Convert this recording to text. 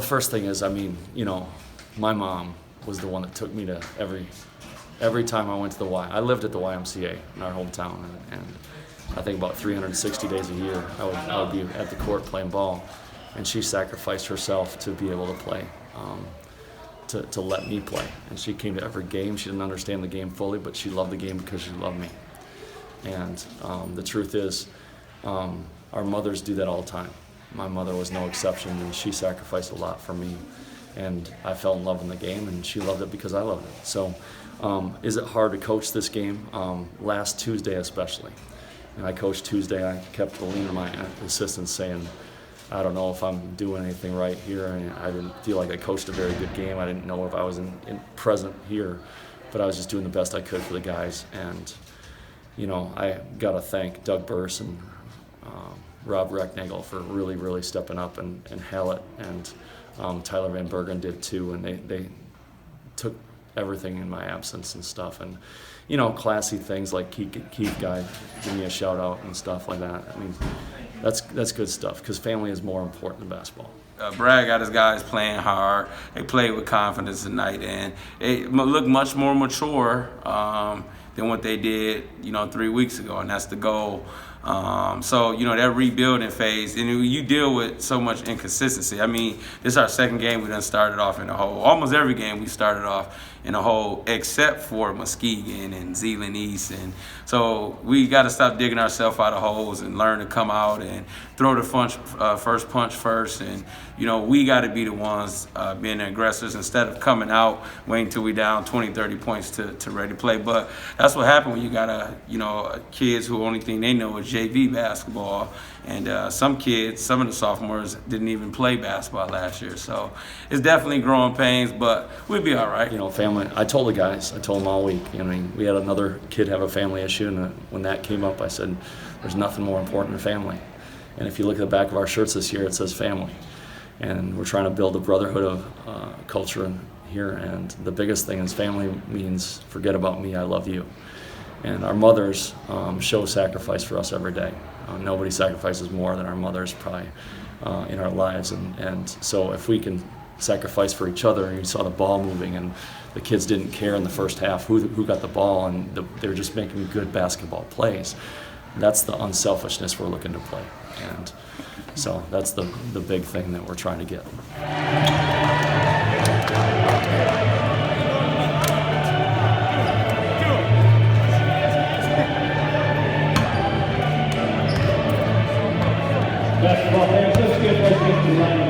first thing is, I mean, you know, my mom was the one that took me to every time I went to the Y. I lived at the YMCA in our hometown, and I think about 360 days a year I would be at the court playing ball, and she sacrificed herself to be able to play, to let me play. And she came to every game. She didn't understand the game fully, but she loved the game because she loved me. And the truth is, our mothers do that all the time. My mother was no exception, and she sacrificed a lot for me. And I fell in love in the game, and she loved it because I loved it. So is it hard to coach this game? Last Tuesday especially. And I coached Tuesday. I kept leaning my assistants saying, I don't know if I'm doing anything right here. And I didn't feel like I coached a very good game. I didn't know if I was present here, but I was just doing the best I could for the guys. And, you know, I got to thank Doug Burse and Rob Recknagel for really, really stepping up, and Hallett and Tyler Van Bergen did too, and they took everything in my absence and stuff, and you know, classy things like Keith Guy give me a shout out and stuff like that. I mean, that's good stuff, because family is more important than basketball. Brad got his guys playing hard. They played with confidence tonight, and it looked much more mature than what they did, you know, 3 weeks ago, and that's the goal. So, you know, that rebuilding phase, and you deal with so much inconsistency. I mean, this is our second game we done started off in a hole. Almost every game we started off in a hole except for Muskegon and Zeeland East. And so we got to stop digging ourselves out of holes and learn to come out and throw the first punch first. And, you know, we got to be the ones being the aggressors instead of coming out, waiting till we down 20, 30 points to ready to play. But that's what happened when you got kids who only thing they know is JV basketball. And some of the sophomores didn't even play basketball last year. So it's definitely growing pains, but we'll be all right. You know, family, I told the guys, I told them all week, I mean, we had another kid have a family issue, and when that came up, I said, there's nothing more important than family. And if you look at the back of our shirts this year, it says family. And we're trying to build a brotherhood of culture here, and the biggest thing is family means forget about me, I love you. And our mothers show sacrifice for us every day. Nobody sacrifices more than our mothers probably in our lives. And so if we can sacrifice for each other, and you saw the ball moving, and the kids didn't care in the first half who got the ball, and they were just making good basketball plays. That's the unselfishness we're looking to play. And so that's the big thing that we're trying to get. Basketball fans, let's get back into the line.